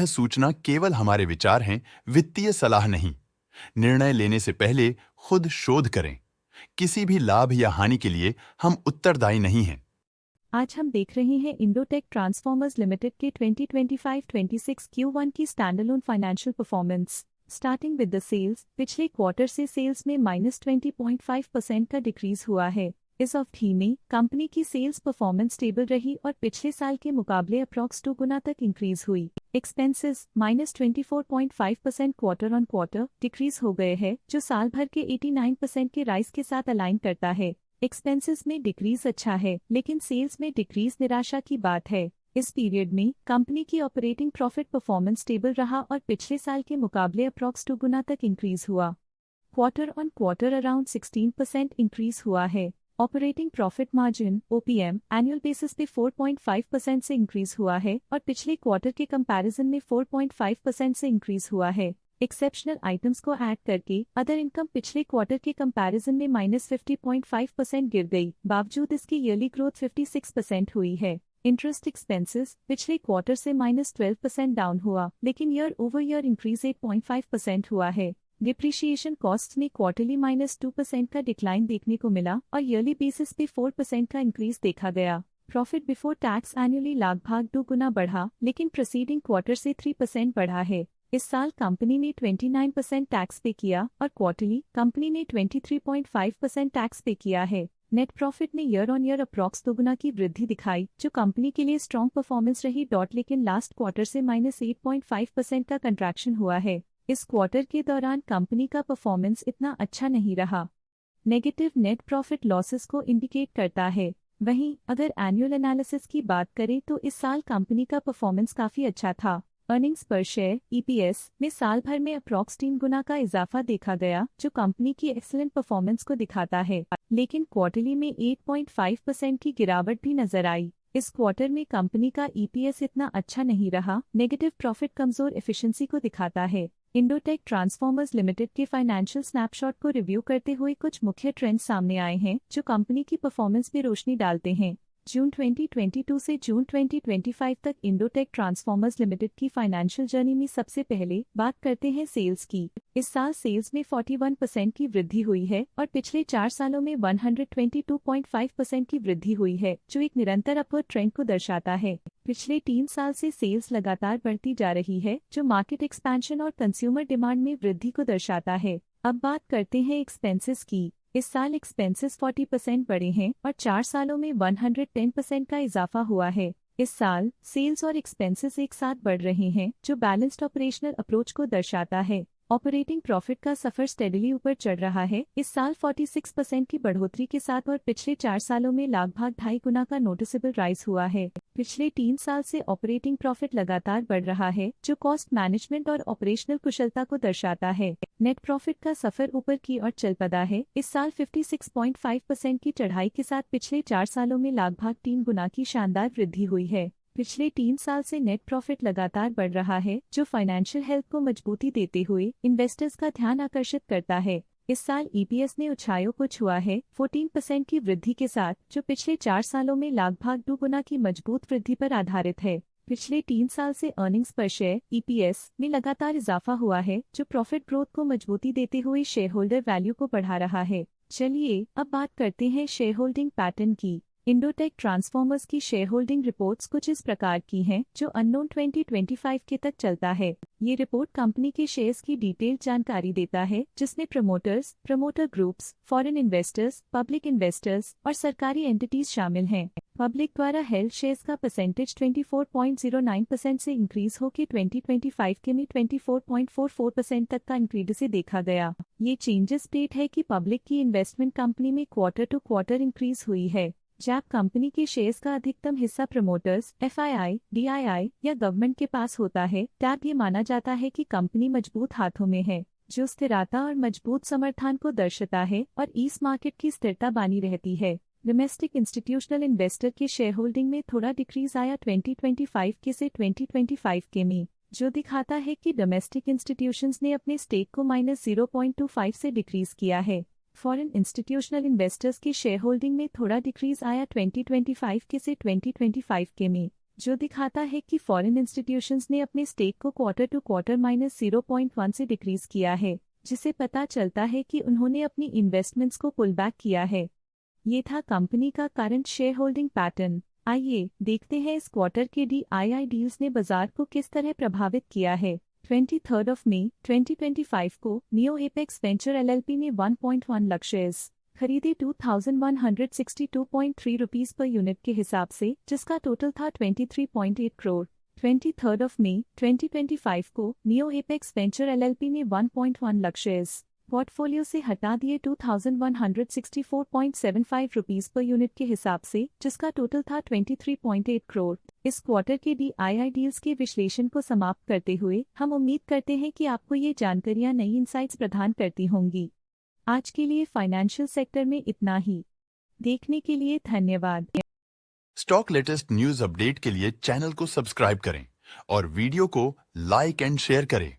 सूचना केवल हमारे विचार हैं, वित्तीय सलाह नहीं। निर्णय लेने से पहले खुद शोध करें। किसी भी लाभ या हानि के लिए हम उत्तरदायी नहीं हैं। आज हम देख रहे हैं इंडोटेक ट्रांसफॉर्मर्स लिमिटेड के 2025-26 Q1 की standalone financial performance. Starting with the sales, पिछले क्वार्टर से सेल्स में -20.5% का डिक्रीज हुआ है। इस अवधि में कंपनी की सेल्स परफॉर्मेंस स्टेबल रही और पिछले साल के मुकाबले अप्रॉक्स 2 गुना तक इंक्रीज हुई। Expenses -24.5% quarter on quarter decrease हो गए हैं, जो साल भर के 89% के राइज के साथ अलाइन करता है। एक्सपेंसेस में डिक्रीज अच्छा है, लेकिन सेल्स में डिक्रीज निराशा की बात है। इस पीरियड में कंपनी की ऑपरेटिंग प्रॉफिट परफॉर्मेंस स्टेबल रहा और पिछले साल के मुकाबले अप्रॉक्स 2 गुना तक इंक्रीज हुआ। Quarter on quarter around 16% increase हुआ है। Operating profit margin (OPM) annual basis पे 4.5% से इंक्रीज हुआ है और पिछले क्वार्टर के कंपैरिजन में 4.5% से इंक्रीज हुआ है। एक्सेप्शनल आइटम्स को ऐड करके अदर इनकम पिछले क्वार्टर के कंपैरिजन में -50.5% गिर गई, बावजूद इसकी ईयरली ग्रोथ 56% हुई है। इंटरेस्ट एक्सपेंसेस पिछले क्वार्टर से -12% डाउन हुआ, लेकिन ईयर ओवर ईयर इंक्रीज 8.5% हुआ है। डिप्रिशिएशन कॉस्ट में क्वार्टरली -2% का डिक्लाइन देखने को मिला और ईयरली बेसिस पे 4% का इंक्रीज देखा गया। प्रॉफिट बिफोर टैक्स एनुअली लगभग 2 गुना बढ़ा, लेकिन प्रीसीडिंग क्वार्टर से 3% बढ़ा है। इस साल कंपनी ने 29% टैक्स पे किया और क्वार्टरली कंपनी ने 23.5% टैक्स पे किया है। नेट प्रॉफिट ने ईयर ऑन ईयर अप्रॉक्स 2 गुना की वृद्धि दिखाई, जो कंपनी के लिए स्ट्रॉन्ग परफॉर्मेंस रही। लेकिन लास्ट क्वार्टर से -8.5% का कंट्रैक्शन हुआ है। इस क्वार्टर के दौरान कंपनी का परफॉर्मेंस इतना अच्छा नहीं रहा। नेगेटिव नेट प्रॉफिट लॉसेस को इंडिकेट करता है। वहीं अगर एनुअल एनालिसिस की बात करें तो इस साल कंपनी का परफॉर्मेंस काफी अच्छा था। अर्निंग्स पर शेयर (EPS) में साल भर में अप्रॉक्स 3 गुना का इजाफा देखा गया, जो कंपनी की एक्सीलेंट परफॉर्मेंस को दिखाता है। लेकिन क्वार्टरली में 8.5% की गिरावट भी नजर आई। इस क्वार्टर में कंपनी का EPS इतना अच्छा नहीं रहा। नेगेटिव प्रॉफिट कमजोर एफिशिएंसी को दिखाता है। इंडोटेक ट्रांसफॉर्मर्स लिमिटेड के फाइनेंशियल स्नैपशॉट को रिव्यू करते हुए कुछ मुख्य ट्रेंड्स सामने आए हैं, जो कंपनी की परफॉर्मेंस पे रोशनी डालते हैं। जून 2022 से जून 2025 तक इंडोटेक ट्रांसफॉर्मर्स लिमिटेड की फाइनेंशियल जर्नी में सबसे पहले बात करते हैं सेल्स की। इस साल सेल्स में 41% की वृद्धि हुई है और पिछले 4 सालों में 122.5% की वृद्धि हुई है, जो एक निरंतर अपवर्ड ट्रेंड को दर्शाता है। पिछले 3 साल से सेल्स लगातार बढ़ती जा रही है, जो मार्केट एक्सपेंशन और कंज्यूमर डिमांड में वृद्धि को दर्शाता है। अब बात करते हैं एक्सपेंसेस की। इस साल एक्सपेंसेस 40% बढ़े हैं और 4 सालों में 110% का इजाफा हुआ है। इस साल सेल्स और एक्सपेंसेस एक साथ बढ़ रहे हैं, जो बैलेंस्ड ऑपरेशनल अप्रोच को दर्शाता है। ऑपरेटिंग प्रॉफिट का सफर स्टेडली ऊपर चढ़ रहा है, इस साल 46% की बढ़ोतरी के साथ और पिछले 4 सालों में लगभग 2.5 गुना का नोटिसेबल राइज हुआ है। पिछले 3 साल से ऑपरेटिंग प्रॉफिट लगातार बढ़ रहा है, जो कॉस्ट मैनेजमेंट और ऑपरेशनल कुशलता को दर्शाता है। नेट प्रॉफिट का सफर ऊपर की ओर चल पड़ा है। इस साल 56.5% की चढ़ाई के साथ पिछले 4 सालों में लगभग 3 गुना की शानदार वृद्धि हुई है। पिछले 3 साल से नेट प्रॉफिट लगातार बढ़ रहा है, जो फाइनेंशियल हेल्थ को मजबूती देते हुए इन्वेस्टर्स का ध्यान आकर्षित करता है। इस साल EPS ने ऊंचाइयों को छुआ है 14% की वृद्धि के साथ, जो पिछले 4 सालों में लगभग 2 गुना की मजबूत वृद्धि पर आधारित है। पिछले 3 साल से अर्निंग्स पर शेयर (EPS) में लगातार इजाफा हुआ है, जो प्रॉफिट ग्रोथ को मजबूती देते हुए शेयर होल्डर वैल्यू को बढ़ा रहा है। चलिए अब बात करते हैं शेयर होल्डिंग पैटर्न की। इंडोटेक ट्रांसफॉर्मर्स की शेयर होल्डिंग रिपोर्ट्स कुछ इस प्रकार की हैं, जो अननोन 2025 के तक चलता है। ये रिपोर्ट कंपनी के शेयर्स की डिटेल्ड जानकारी देता है, जिसमें promoters, promoter groups, foreign investors, public investors और सरकारी एंटिटीज शामिल हैं। पब्लिक द्वारा हेल्ड शेयर्स का परसेंटेज 24.09% से इंक्रीज होकर 2025 के में 24.44% तक का इंक्रीज से देखा गया। ये चेंजेस स्टेट है कि पब्लिक की इन्वेस्टमेंट कंपनी में क्वार्टर टू क्वार्टर इंक्रीज हुई है। जब कंपनी के शेयर्स का अधिकतम हिस्सा प्रमोटर्स, FII, DII या गवर्नमेंट के पास होता है, तब ये माना जाता है कि कंपनी मजबूत हाथों में है, जो स्थिरता और मजबूत समर्थन को दर्शाता है और इस मार्केट की स्थिरता बनी रहती है। डोमेस्टिक इंस्टीट्यूशनल इन्वेस्टर के शेयर होल्डिंग में थोड़ा डिक्रीज आया 2025 के से 2025 के में, जो दिखाता है कि डोमेस्टिक इंस्टीट्यूशंस ने अपने स्टेक को -0.25 से डिक्रीज किया है। फॉरेन इंस्टीट्यूशनल इन्वेस्टर्स की शेयर होल्डिंग में थोड़ा डिक्रीज आया 2025 के से 2025 के में, जो दिखाता है कि फॉरेन इंस्टीट्यूशंस ने अपने स्टेक को क्वार्टर टू क्वार्टर -0.1 से डिक्रीज किया है, जिसे पता चलता है कि उन्होंने अपनी इन्वेस्टमेंट्स को पुल बैक किया है। ये था कंपनी का करंट शेयर होल्डिंग पैटर्न। आइए देखते हैं इस क्वार्टर के DII डील्स ने बाजार को किस तरह प्रभावित किया है। 23 मई 2025 को नियो एपेक्स वेंचर LLP ने 1.1 लाख शेयर्स खरीदे 2162.3 रुपीस पर यूनिट के हिसाब से, जिसका टोटल था 23.8 करोड़। 23 मई 2025 को नियो एपेक्स वेंचर LLP ने 1.1 लाख शेयर्स पोर्टफोलियो से हटा दिए 2164.75 रुपीस पर यूनिट के हिसाब से, जिसका टोटल था 23.8 करोड़। इस क्वार्टर के DII डील्स के विश्लेषण को समाप्त करते हुए हम उम्मीद करते हैं कि आपको ये जानकारियां नई इंसाइट्स प्रदान करती होंगी। आज के लिए फाइनेंशियल सेक्टर में इतना ही। देखने के लिए धन्यवाद। स्टॉक लेटेस्ट न्यूज अपडेट के लिए चैनल को सब्सक्राइब करें और वीडियो को लाइक एंड शेयर करें।